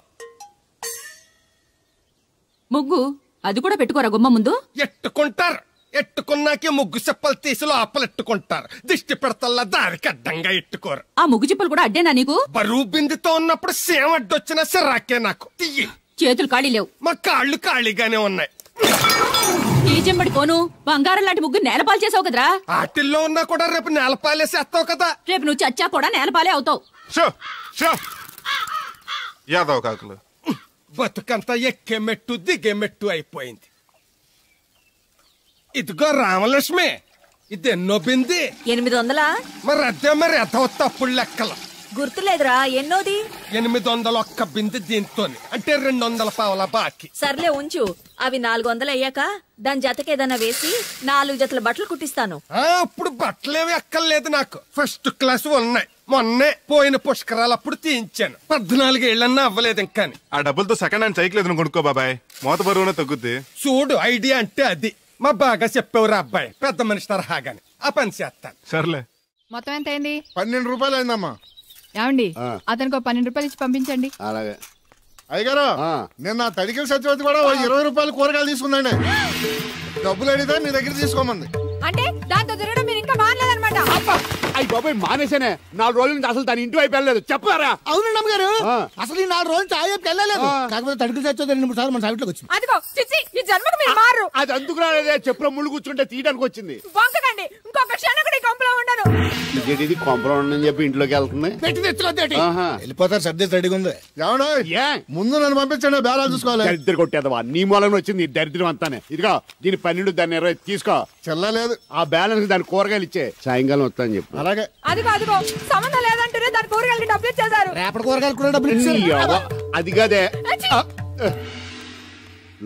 ముగ్గు అది కూడా పెట్టుకోరా గుమ్మ ముందు. ఎట్టుకుంటారు, ఎట్టుకున్నాకే ముగ్గు చెప్పలు తీసి లోపలెట్టుకుంటారు. దిష్టి పెడతల్లా దారికి అడ్డంగా ఎట్టుకోరు. ఆ ముగ్గు చిప్పలు కూడా అడ్డేనా నీకు? బరువు బిందుతో ఉన్నప్పుడు సేమ అడ్డొచ్చినా సిరాకే నాకు. తీయి. చేతులు ఖాళీ లేవు. మా కాళ్ళు ఖాళీగానే ఉన్నాయి. ఈ చెంబడి కోను బంగారం లాంటి ముగ్గు నేలపాలు చేసావు కదరా. ఆటిల్లో ఉన్నా కూడా రేపు నేలపాలేసేస్తావు కదా. రేపు నువ్వు చచ్చా కూడా నేలపాలే అవుతావు. యాదవ్ కాకులు బతుకంతా ఎక్కే మెట్టు దిగే మెట్టు అయిపోయింది. ఇదిగో రామలక్ష్మి, ఇది ఎన్నో బింది? 800. మరి అదే మరి ఎదవ తప్పుడు లెక్కలు. గుర్తులేదురా ఎన్నోది? 801 బింది దీంతో, అంటే 200 పావలా బాకీ. సర్లే ఉంచు, అవి 400 అయ్యాక దాని జతకేదన్నా వేసి 4 జతల బట్టలు కుట్టిస్తాను. ఇప్పుడు బట్టలేవి ఎక్కర్లేదు నాకు, ఫస్ట్ క్లాస్ ఉన్నాయి. మొన్నే పోయిన పుష్కరాలు అప్పుడు తీయించాను. 14 ఏళ్ళన్నా అవ్వలేదు ఇంకా. ఆ డబ్బులతో సెకండ్ హ్యాండ్ సైకిల్ ఏదైనా కొనుక్కో బాబాయ్, మోత బరువునే తగ్గుద్ది. చూడు, ఐడియా అంటే అది. మా బాగా చెప్పేవారు అబ్బాయి, పెద్ద మనిషి తరహాగాని. ఆ పని చేస్తాను. సర్లే. మొత్తం ఎంత అయింది? 12 రూపాయలు అయిందమ్మా. ఏమండి, అతనికి 12 రూపాయలు ఇచ్చి పంపించండి. అలాగే. అయ్యగారు, నిన్న తడికల సత్యవతి కూడా 20 రూపాయలు కూరగాయలు తీసుకుందండి. డబ్బులు అడిగితే మీ దగ్గర తీసుకోమంది. అంటే దాంతో తిరగడం మీరు ఇంకా మానలేదన్నమాట. అయ్యి బాబాయ్ మానేసానే. 4 రోజుల నుంచి అసలు తన ఇంటి వైపు వెళ్ళలేదు. చెప్పారా? అవునండి అమ్మగారు, అసలు ఈ 4 రోజులు చాయ్ వైపు వెళ్ళలేదు. కాకపోతే తడికల సత్యవతి 2-3 సార్లు మన సావిట్లోకి వచ్చింది. అదిగో చిచ్చి, ఈ జన్మకు మీరు మారు. అది అందుకు రాలేదే, చెప్పులో ముళ్ళు కూర్చుంటే తీయడానికి వచ్చింది. బొంకకండి, ఇంకొక క్షణం కూడా ఈ కొంపలో ఉండను. ఇది కొంపలో ఉండని చెప్పి ఇంట్లోకి వెళ్తుంది. పెట్టి తెచ్చుకోద్దేటి, వెళ్ళిపోతారు. సర్ది రెడీగా ఉంది. ఏమన్నా ముందు నన్ను పంపించండి, బేరాలు చూసుకోవాలి. దరిద్ర కొట్టేదవా, నీ మూలంగా వచ్చింది ఈ దరిద్రం అంతానే. ఇదిగో దీని 12, దాన్ని 20 తీసుకో. చెల్లలేదు. ఆ బ్యాలెన్స్ దాని కూరగాయలు ఇచ్చే, సాయంకాలం వస్తాను చెప్పు. అలాగే. అదిగో సంబంధం లేదంటేనే దాని కూరగాయలకి డబ్బులు ఇచ్చేశారు. రేపటి కూరగాయలు కూడా డబ్బులు ఇచ్చారు. అది కదే,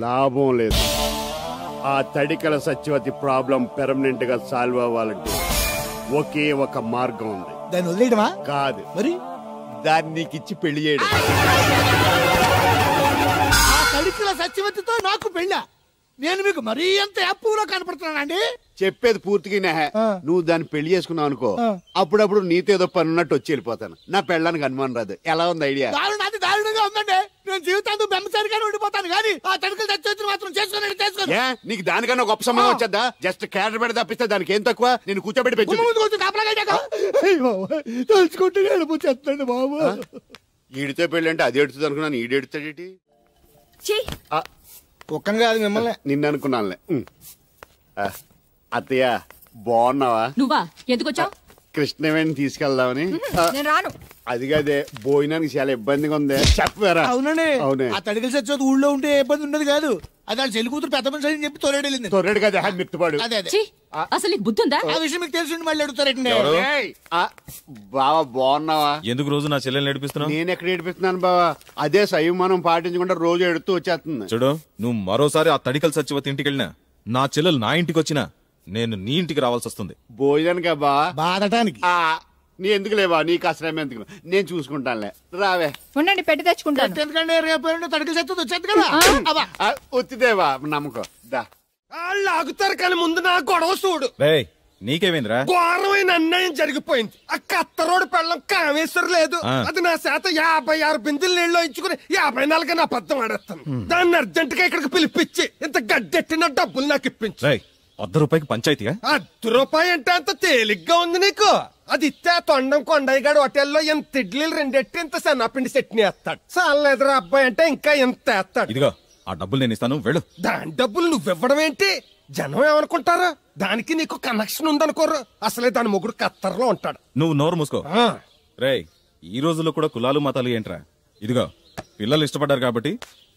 లాభం లేదు. ఆ తడికల సత్యవతి ప్రాబ్లం పెర్మనెంట్ గా సాల్వ్ అవ్వాలంటే ఒకే ఒక మార్గం ఉంది. దాన్ని వదిలేయడమా? కాదు, మరి దాన్ని నీకిచ్చి పెళ్లి చేయడం. ఆ తడికల సత్యవతితో నాకు పెళ్ళా? నేను మీకు మరీ ఎంత యాప్లో కనపడుతున్నానండి? చెప్పేది పూర్తిగా నువ్వు దాన్ని పెళ్లి చేసుకున్నావు అనుకో, అప్పుడప్పుడు నీతో ఏదో పని ఉన్నట్టు వచ్చి వెళ్ళిపోతాను. నా పెళ్ళడానికి అనుమానం రాదు. ఎలా ఉంది ఐడియా? అది దారుణంగా ఉందండి. నేను జీవితాంతం బెమ్మసారిగానే ఉండిపోతాను, కానీ ఆ తడికల సత్యవతిని మాత్రం చేసుకోను. నీకు దానికన్నా గొప్ప సమయం వచ్చేద్దా? జస్ట్ క్యారెట్ పెట్టి తప్పిస్తే దానికి ఏం తక్కువ? నేను కూర్చోబెట్టి పెంచు. తలుచుకుంటే వెళ్ళిపోతాడు బాబు. ఈడితో పెళ్ళి అంటే అది ఎడుతుంది అనుకున్నాను, ఈడు ఎడుతాడేటి? కుక్కను కాదు మిమ్మల్ని, నిన్ను అనుకున్నానులే. అత్తయ్య బాగున్నావా? నువ్వా? ఎందుకు వచ్చావు? కృష్ణవేణి తీసుకెళ్దామని. నేను రాను. అది కాదే, భోజనానికి చాలా ఇబ్బందిగా ఉంది. చెప్పారా? అవునండి. అవునే, ఆ తడికల సత్యవతి ఊళ్ళో ఉంటే ఏ ఇబ్బంది ఉండదు కాదు. అది వాళ్ళ చెల్లి కూతురు పెద్ద మనిషి అని చెప్పి తొర్రేడు వెళ్ళింది. తొర్రేడు కదా, మిత్తుపాడు. అదే అసలు నీకు బుద్ధి ఉందా? ఆ విషయం మీకు తెలిసి మళ్ళీ అడుగుతారండి. బావా బాగున్నావా? ఎందుకు రోజు నా చెల్లెల్ని ఏడిపిస్తున్నావు? నేను ఎక్కడ ఏడిపిస్తున్నాను బావా? అదే సంయమనం పాటించకుండా రోజు ఎడుతూ వచ్చేస్తుంది. చూడు, నువ్వు మరోసారి ఆ తడికల సత్యవతి ఇంటికి వెళ్ళినా, నా చెల్లెలు నా ఇంటికి వచ్చినా, నేను నీ ఇంటికి రావాల్సి వస్తుంది. భోజనానికి బా బాధటానికి. నీ ఎందుకు లేవా? నీకు అసలు ఎందుకు? నేను చూసుకుంటానులే, రావే. ఉండండి, పెట్టి తెచ్చుకుంటాను. ఎందుకంటే రేపు తడికల సత్యవతి వచ్చేది కదా. వచ్చిదేవా నమ్మకం. దా, వాళ్ళు ఆగుతారు, కానీ ముందు నా గొడవ చూడు. నీకేమైందిరా? ఘోరమైన అన్యాయం జరిగిపోయింది. ఆ కత్తరోడు పెళ్ళం కామేశ్వరం లేదు. అది నా శాతం 56 బిందులు నీళ్ళు ఇచ్చుకుని 54 నా అబద్ధం ఆడేస్తాను. దాన్ని అర్జెంట్ గా ఇక్కడికి పిలిపించి ఇంత గడ్డెట్టిన డబ్బులు నాకు ఇప్పించు. ₹100 పంచాయతీగా? ₹1 అంటే అంత తేలిగ్గా ఉంది నీకు? అది ఇస్తే తొండం కొండయ్యగాడు హోటల్లో ఎంత ఇడ్లీలు 2 ఎట్టి ఇంత సన్నపిండి చట్నీ వేస్తాడు. చాలేదురా అబ్బాయి అంటే ఇంకా ఎంత వేస్తాడు. ఇదిగో ఆ డబ్బులు నేను ఇస్తాను, వెళ్ళు. దాని డబ్బులు నువ్వివ్వడం ఏంటి? జనం ఏమనుకుంటారు? దానికి నీకు కనెక్షన్ ఉందనుకోరు. అసలే దాని మొగుడు కత్తర్లో ఉంటాడు. నువ్వు నోరు మూసుకో. రేయ్, ఈ రోజుల్లో కూడా కులాలు మతాలు ఏంట్రా? ఇదిగో పిల్లలు ఇష్టపడ్డారు కాబట్టి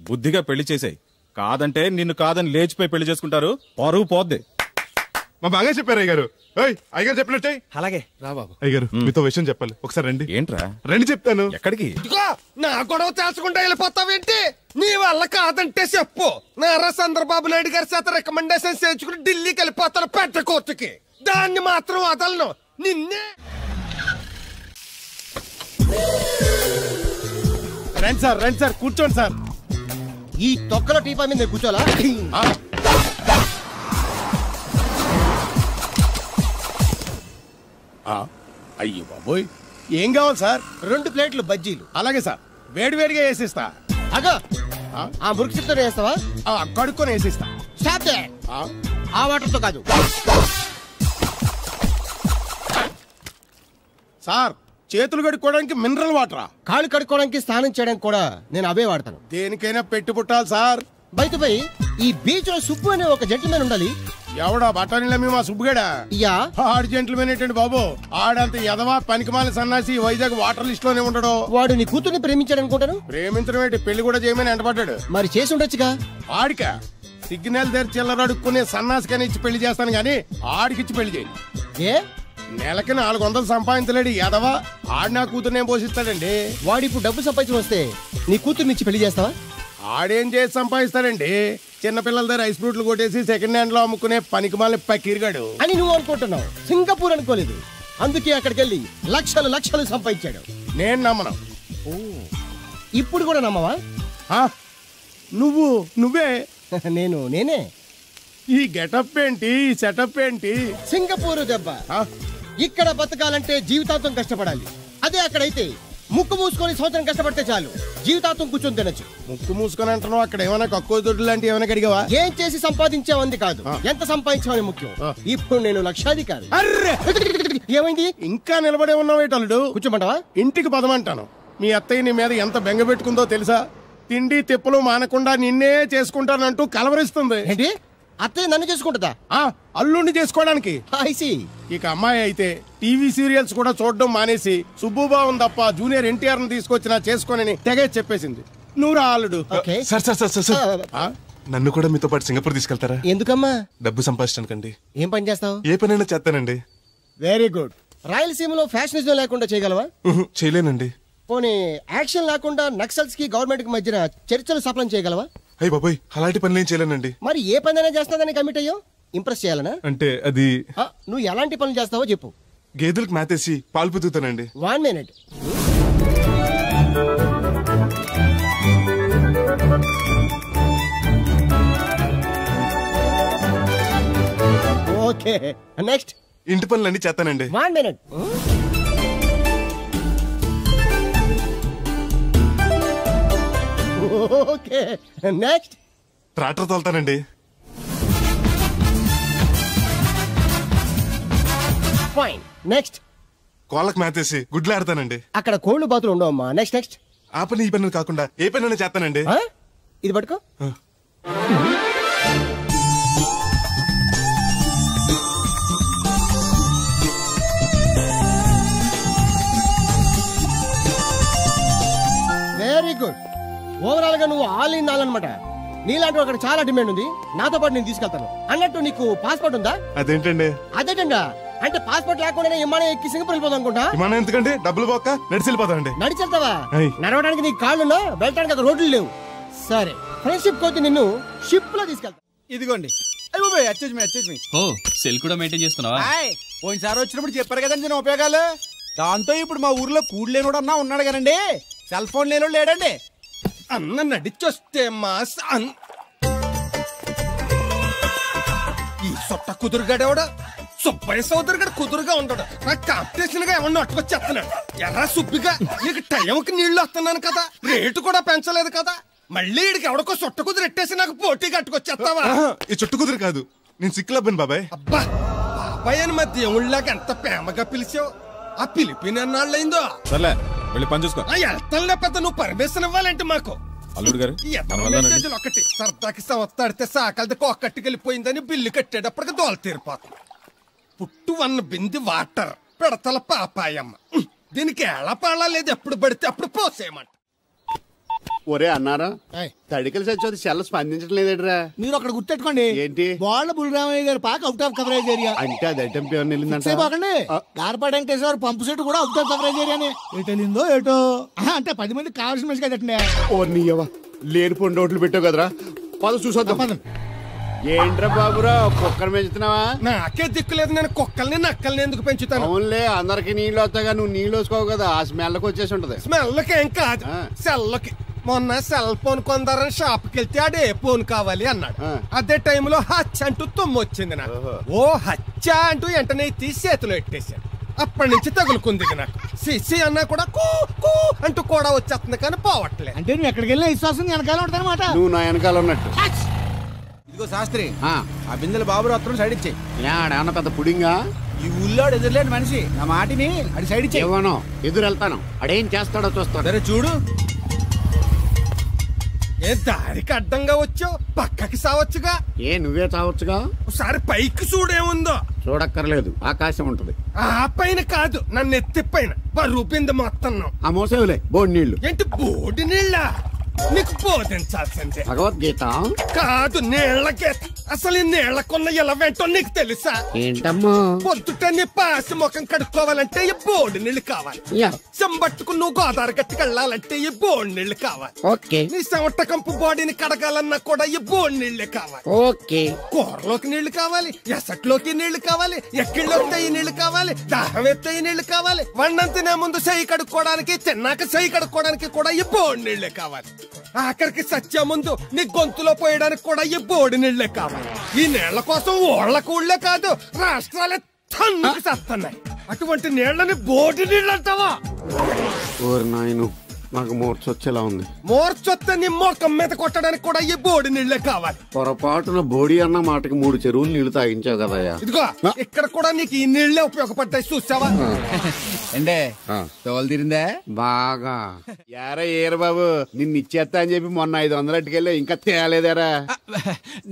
బుద్ధిగా పెళ్లి చేసేయ్. కాదంటే నిన్ను కాదని లేచిపోయి పెళ్లి చేసుకుంటారు, పరువు పోద్ది. మా బాగా చెప్పారు అయ్యగారు. అయ్యగారు చెప్పినట్టే. అలాగే రా బాబు. అయ్యగారు మీతో విషయం చెప్పాలి, ఒకసారి రండి. ఏంట్రా? రండి చెప్తాను. ఎక్కడికి? నా గొడవ తెలుసుకుంటా వెళ్ళిపోతావేంటి? నీ వల్ల కాదంటే చెప్పు. నారా చంద్రబాబు నాయుడు గారి చేత రికమెండేషన్ చేయించుకుని ఢిల్లీకి వెళ్ళిపోతాను పెద్ద కోర్టుకి. దాన్ని మాత్రం వదలను. నిన్నే. రండి సార్ కూర్చోండి సార్. ఈ తొక్కలో టీపా మీద కూర్చోలా? అయ్యో బాబోయ్, ఏం కావాలి సార్? 2 ప్లేట్లు బజ్జీలు. అలాగే సార్, వేడివేడిగా వేసిస్తా. అగా ఆ మురికి చిత్తం వేస్తావా? కడుక్కొని వేసిస్తా. ఆ వాటర్ తో కాదు. సార్ చేతులు కడుక్కోవడానికి మినరల్ వాటరా? కాళ్ళు కడుక్కోవడానికి స్నానం చేయడానికి కూడా నేను అవే వాడతాను. దేనికైనా పెట్టి పుట్టాలి సార్. బయటపై ఈ బీచ్ లో సుబ్బు అనే ఒక జెంటిల్మెన్ ఉండాలి. ఎవడా బఠానీలమ్మి మా సుబ్బుగడా? యా. ఆడు జెంటిల్మెన్ ఏంటండి బాబు? ఆడంత ఎదవా పనికిమాల సన్నాసి వైజాగ్ వాటర్ లిస్ట్ లోనే ఉండడు. వాడు నీ కూతుర్ని ప్రేమించాడు అనుకుంటాను. ప్రేమించడం ఏంటి, పెళ్లి కూడా చేయమని ఎంటపడ్డాడు. మరి చేసి ఉండొచ్చుగా. ఆడికా సిగ్నల్ దగ్గర చిల్లర అడుక్కునే సన్నాసికని ఇచ్చి పెళ్లి చేస్తాను గానీ ఆడికిచ్చి పెళ్లి చేయి. ఏ నెలకి 400 సంపాదించలేడు ఎదవా. ఆడి నా కూతురునే పోషిస్తాడండి. వాడు ఇప్పుడు డబ్బు సంపాదించి వస్తే నీ కూతుర్ని ఇచ్చి పెళ్లి చేస్తావా? ఆడేం చేసి సంపాదిస్తాడండి? చిన్నపిల్లల దగ్గర ఐస్ ఫ్రూట్లు కొట్టేసి సెకండ్ హ్యాండ్ లో అమ్ముకునే పనికిమాల పకీర్గాడు అని నువ్వు అనుకుంటున్నావు. సింగపూర్ అనుకోలేదు. అందుకే అక్కడికి వెళ్ళి లక్షలు లక్షలు సంపాదించాడు. నేను నమ్మను. ఇప్పుడు కూడా నమ్మవా? నువ్వే నేనే. ఈ గెటప్ ఏంటి, ఈ సెటప్ ఏంటి? సింగపూర్ దెబ్బ. ఇక్కడ బతకాలంటే జీవితాంతం కష్టపడాలి. అదే అక్కడైతే ముక్కు మూసుకొని సంవత్సరం కష్టపడితే చాలు, జీవితాంతం కూర్చొని తినచ్చు. ముక్కు మూసుకొని అంటున్నావు, అక్కడ ఏమైనా కక్కువ దొడ్డు లాంటి ఏమైనా కడిగావా? ఏం చేసి సంపాదించావంది కాదు, ఎంత సంపాదించావని ముఖ్యం. ఇప్పుడు నేను లక్షాధికారి. ఏమైంది? ఇంకా నిలబడే ఉన్నావు ఏటల్లుడు? కూర్చోమంటావా? ఇంటికి పదమంటాను. మీ అత్తయ్య నీ మీద ఎంత బెంగ పెట్టుకుందో తెలుసా? తిండి తిప్పలు మానకుండా నిన్నే చేసుకుంటానంటూ కలవరిస్తుంది. ఏంటి? అత్తయ్య నన్ను చేసుకుంటుందా? అల్లుండి చేసుకోవడానికి. ఇక అమ్మాయి అయితే టీవీ సీరియల్స్ కూడా చూడడం మానేసి సుబ్బుబాబుని తప్ప జూనియర్ ఎన్టీఆర్ ని తీసుకొచ్చినా చేసుకోనని తెగే చెప్పేసింది. నువ్వు రా అల్లుడు. సార్ నన్ను కూడా మీతో పాటు సింగపూర్ తీసుకెళ్తారా? ఎందుకమ్మా? డబ్బు సంపాదించడానికండి. ఏం పని చేస్తావు? ఏ పనైనా చేస్తానండి. Very good. రాయలసీమలో ఫ్యాషనిజం లేకుండా చేయగలవా? చేయలేనండి. పోనీ యాక్షన్ లేకుండా నక్సల్స్ కి గవర్నమెంట్ కి మధ్యన చర్చలు సఫలం చేయగలవా? అయ్య బాబాయ్, అలాంటి పనులు ఏం చేయలేనండి. మరి ఏ పనైనా చేస్తాదని కమిట్ అయ్యో? ఇంప్రెస్ చేయాలనా? అంటే అది నువ్వు ఎలాంటి పనులు చేస్తావో చెప్పు. గేదెలకు మేతేసి పాలు పుతుకుతానండి. 1 minute. Okay, next. ఇంటి పనులన్నీ చేస్తానండి. 1 minute. Okay, next. ట్రాక్టర్ తోలుతానండి. Fine, next. కోళ్ళకు మేతేసి గుడ్లు ఆడతానండి. అక్కడ కోళ్ళు బాతులు ఉండవమ్మా. నెక్స్ట్. ఆ పని ఈ పని కాకుండా ఏ పని చేస్తానండి. ఇది పట్టుకో. Very good. ఓవరాల్ గా నువ్వు ఆల్ ఇన్ ఆల్ అనమాట. నీలాంటి అక్కడ చాలా డిమాండ్ ఉంది. నాతో పాటు నేను తీసుకెళ్తాను. అన్నట్టు నీకు పాస్పోర్ట్ ఉందా? అదేంటండి? అదేటండా అంటే పాస్పోర్ట్ లేకుండా విమానం ఎక్కి సింగపూర్ వెళ్ళిపోదాం అనుకుంటా. విమానం ఎందుకంటే డబ్బులు పోక నడిచి వెళ్ళిపోతాండి. నడిచి వెళ్తావా? నడవడానికి నీకు కాళ్ళున్నా, వెళ్ళడానికి అక్కడ రోడ్లు లేవు. సరే, ఫ్రెండ్షిప్ కొద్ది నిన్ను షిప్ లో తీసుకెళ్తా. ఇదిగోండి. ఓ, సెల్ కూడా మెయింటైన్ చేస్తున్నావా? పోయినసారి వచ్చినప్పుడు చెప్పారు కదండి నేను ఉపయోగాలు. దాంతో ఇప్పుడు మా ఊర్లో కూడలేనోడు అన్నా ఉన్నాడు కదండి. సెల్ ఫోన్ లేనోడు లేడండి. అన్న నడిచొస్తే మాస్ ఈ సొట్ట కుదురుగాడేవాడు సుబ్బయ్య సోదరు గడు కుదురుగా ఉండడు. నాకు కాంపిటీషన్ గా ఏమన్నా అట్టుకొచ్చేస్తున్నాడు. ఎర్రా సుబ్బిగా, నీకు టైంకి నీళ్లు వస్తున్నాను కదా, రేటు కూడా పెంచలేదు కదా, మళ్ళీ ఇడికి ఎవడికో సొట్ట కుదురు ఎట్టేసి నాకు పోటీ కట్టుకొచ్చేస్తావా? ఈ చుట్టు కుదురు కాదు, నేను సిక్కులబ్బాను బాబాయ్. అబ్బా, బాబాయ్ అని మా దేవుళ్ళకి ఎంత ప్రేమగా పిలిచావు. ఆ పిలిపిన ఎన్నాళ్ళైందో. సర్లే, వెళ్ళి పని చూసుకో. వెళ్తానులే పెద్ద, నువ్వు పర్మిషన్ ఇవ్వాలంటే మాకు. అల్లుడు గారు ఒకటి సరదాకి సంవత్సరాడితే సాకలది కోకట్టుకెళ్ళిపోయిందని బిల్లు కట్టేటప్పటికి దోల తీరిపోతుంది. పుట్టు 1 బింది వాటర్ పెడతల పాపాయమ్మ. దీనికి ఎలా పాడా లేదు, ఎప్పుడు పడితే అప్పుడు పోసేయమంట. ఒరే అన్నారా, తడికలు చచ్చి సెల్ల స్పందించడం లేదట్రా. మీరు అక్కడ గుర్తెట్టుకోండి. ఏంటి? బాళ్ళ బుల్రామయ్య గారి పాక అవుట్ ఆఫ్ కవరేజ్ ఏరియా. అంటే అది ఐటమ్ పేరు వెళ్ళిందంటే గార్పాడు వెంకటేశ్వర పంపు సెట్ కూడా అవుట్ ఆఫ్ కవరేజ్ ఏరియానే. ఎటు వెళ్ళిందో ఏటో. అంటే 10 మంది కావాల్సిన మనిషి కదండి. ఓ నీయవా, లేని పొండి ఓట్లు పెట్టావు కదరా. పద చూసొద్దాం. ఏంట్రా బాబురా, కుక్కర్ పెంచుతున్నావా? నాకే దిక్కులేదు, నేను కుక్కల్ని నక్కల్ని ఎందుకు పెంచుతాను? అవునులే, అందరికి నీళ్ళు వస్తాగా, నువ్వు నీళ్ళు వేసుకోవు కదా, ఆ స్మెల్కి వచ్చేసి ఉంటది. స్మెల్కి ఏం కాదు, సెల్లకి. మొన్న సెల్ ఫోన్ కొందరని షాప్కి వెళ్తే ఆడే ఫోన్ కావాలి అన్నాడు. అదే టైంలో హచ్చ అంటూ తుమ్మొచ్చింది నాకు. ఓ హచ్చ అంటూ వెంటనే తీసి చేతిలో ఎట్టేశాను. అప్పటి నుంచి తగులుకుంది నాకు. సిసి అన్నా కూడా కూ కూ అంటూ కూడా వచ్చేస్తుంది కానీ పోవట్లేదు. అంటే నువ్వు ఎక్కడికి వెళ్ళినా విశ్వాసం వెనకాల ఉంటానమాట. నువ్వు నా వెనకాల ఉన్నట్టు. ఇదిగో శాస్త్రి ఆ బిందెల బాబు రత్నం సైడ్ ఇచ్చేయి. ఏమన్నా పెద్ద పుడింగా? ఈ ఊళ్ళో ఎదురులేని మనిషి నా మాటిని అది సైడ్ ఇచ్చేయి. ఇవ్వను, ఎదురు వెళ్తాను. అడేం చేస్తాడో చూస్తాడు. సరే చూడు. ఏ దారికి అడ్డంగా వచ్చావు, పక్కకి సావచ్చుగా. ఏ నువ్వే చావచ్చుగా. ఒకసారి పైకి చూడేముందో. చూడక్కర్లేదు, ఆకాశం ఉంటది. ఆ పైన కాదు, నన్ను ఎత్తి పైన రూపింది మొత్తం. ఆ మోసేవులే బోడి నీళ్లు. ఏంటి బోడి నీళ్ళ? నీకు బోధించాల్సిందే. భగవద్గీత కాదు, నీళ్ళ గీత. అసలు ఈ నీళ్లకున్న ఇలా వెంటో నీకు తెలుసా? ఏంటమ్మా? పొద్దుట నీ పాసి ముఖం కడుక్కోవాలంటే ఈ బోడి నీళ్లు కావాలి. చెంబట్టుకు నువ్వు గోదావరి గట్టికి వెళ్ళాలంటే ఈ బోడి నీళ్లు కావాలి. ఓకే. నీ చెమట కంపు బాడీని కడగాలన్నా కూడా ఈ బోడి నీళ్లే కావాలి. ఓకే. కూరలోకి నీళ్లు కావాలి, ఎసట్లోకి నీళ్లు కావాలి, ఎక్కిళ్ళొస్తే ఈ నీళ్లు కావాలి, దాహం ఎత్తే ఈ నీళ్లు కావాలి. వండం తినే ముందు చెయ్యి కడుక్కోవడానికి, తిన్నాక చెయ్యి కడుక్కోవడానికి కూడా ఈ బోడి నీళ్లే కావాలి. ఆఖరికి సత్య ముందు నీ గొంతులో పోయడానికి కూడా ఈ బోడి నీళ్లే కావాలి. ఈ నీళ్ల కోసం ఓళ్లకు ఊళ్ళే కాదు, రాష్ట్రాలే తన్నుకు సస్తున్నాయి. అటువంటి నీళ్లని బోడి నీళ్ళు అంటావా? ఓరి నాయను, నాకు మూర్చొచ్చేలా ఉంది. మూర్చొత్తే నీ మొఖం మీద కొట్టడానికి కూడా ఈ బోడి నీళ్లే కావాలి. పొరపాటున బోడి అన్న మాటకి 3 చెరువులు నీళ్లు తాగించావు కదయ్యా. ఇదిగో ఇక్కడ కూడా నీకు ఈ నీళ్లే ఉపయోగపడ్డాయి, చూసావా? అంటే తోలు తీరిందా బాగా? యారా ఏరు బాబు, నిన్ను ఇచ్చేస్తా అని చెప్పి మొన్న 500 అట్టుకెళ్ళి ఇంకా తేలేదారా?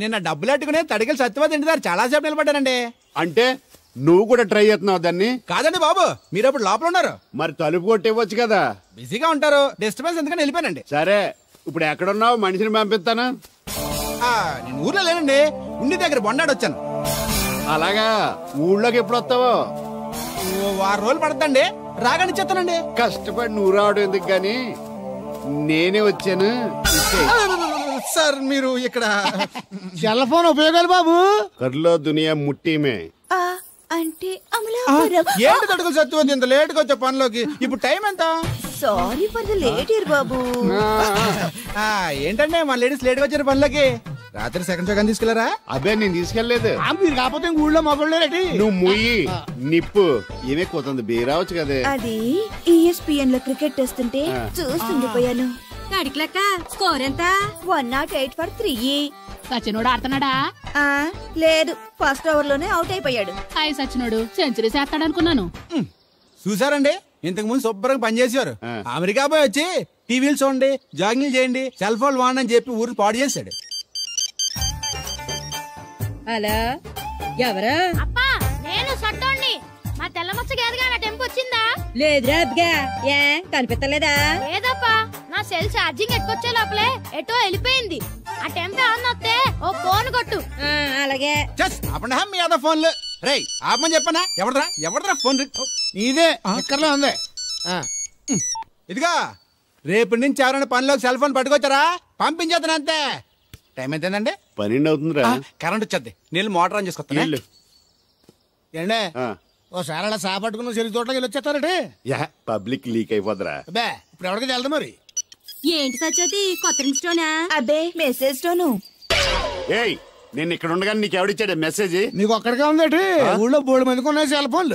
నిన్న డబ్బులు అట్టుకునే తడికెళ్ళి సత్యవతి ఇంటి దగ్గర చాలా సేపు నిలబడ్డానండి. అంటే నువ్వు కూడా ట్రై చేస్తున్నావు దాన్ని? కాదండి బాబు, మీరు అప్పుడు లోపల ఉన్నారు. మరి తలుపు కొట్టివ్వచ్చు కదా. బిజీగా ఉంటారు, డిస్టర్బెన్స్ ఎందుకని వెళ్ళిపోయానండి. సరే, ఇప్పుడు ఎక్కడున్నావు? మనిషిని పంపిస్తాను. నేను ఊర్లో లేనండి, ఉండి దగ్గర బొండాడు వచ్చాను. అలాగా? ఊళ్ళోకి ఎప్పుడు వస్తావో? 6 రోజులు పడతాండి, రాగానే చెప్తానండి. కష్టపడి నువ్వు రావడం ఎందుకు గాని, నేనే వచ్చాను. సార్ మీరు ఇక్కడ సెల్ ఫోన్ ఉపయోగాలు బాబు? కర్లో దునియా ముట్టిమే అంటే ఏంటి తడుకులు సత్యవతి ఇంత లేట్ గా వచ్చే పనిలోకి? ఇప్పుడు టైం ఎంత? Sorry for the late year బాబు. ఏంటంటే మా లేడీస్ లేట్ గా వచ్చారు పనిలోకి. రాత్రి సెకండ్ షో తీసుకెళ్లారా? అబ్బే నేను తీసుకెళ్లేదు. మీరు కాకపోతే ఊళ్ళో మగోళ్ళేటి. నువ్వు ముయ్యి నిప్పు ఏమే కోతుంది బీరావచ్చు కదే. అది ESPN లో క్రికెట్ వస్తుంటే చూస్తుండిపోయాను. కడిక్లక్క స్కోర్ ఎంత? 108 for 3. సచినోడు ఆడుతున్నాడా? లేదు, ఫస్ట్ ఓవర్ లోనే అవుట్ అయిపోయాడు. హాయ్ సచినోడు సెంచరీ చేస్తాడనుకున్నాను. చూసారండి, ఇంతకు ముందు శుభ్రంగా పనిచేసేవారు. అమెరికా పోయి వచ్చి టీవీలు చూడండి, జాగింగ్లు చేయండి, సెల్ ఫోన్ వాడండి అని చెప్పి ఊరు పాడు చేశాడు. అలా ఎవరా? అప్పా నేను సట్టోండి. మా తెల్ల మచ్చ గేదగా నా టెంపు వచ్చిందా? లేదురా అబ్బగా. ఏ కనిపించలేదా? లేదప్పా, నా సెల్ ఛార్జింగ్ ఎక్కొచ్చే లోపలే ఎటో వెళ్ళిపోయింది. ఆ టెంపు ఆన్ వస్తే ఓ ఫోన్ కొట్టు. అలాగే. అప్పుడు మీ అదో ఫోన్లు రే ఆపమని చెప్పనా? ఎవడరా ఫోన్? ఇదే ఎక్కడలో ఉంది. ఇదిగా రేపు నుంచి ఎవరైనా పనిలోకి సెల్ ఫోన్ పట్టుకొచ్చారా పంపించేస్తాను అంతే. టైం ఎంతేందండి? 12 అవుతుందిరా. కరెంట్ వచ్చేది, నేను మోటార్ ఆన్ చేసుకొస్తాను. ఏండే ఓసారి అలా సాపట్టుకున్న చెరుకు తోటలోకి వెళ్ళి వచ్చేస్తారటే. Public leak అయిపోద్రా. అబ్బే ఇప్పుడు ఎవరికి వెళ్దాం మరి? ఏంటి సత్యవతి కొత్త రింగ్ స్టోనా? అబ్బే మెసేజ్ స్టోను. ఏయ్, నేను ఇక్కడ ఉండగానే నీకు ఎవడిచ్చాడే మెసేజ్? నీకు ఒక్కడికే ఉందేటి? ఊళ్ళో 3 మందికి ఉన్నాయి సెల్ ఫోన్లు.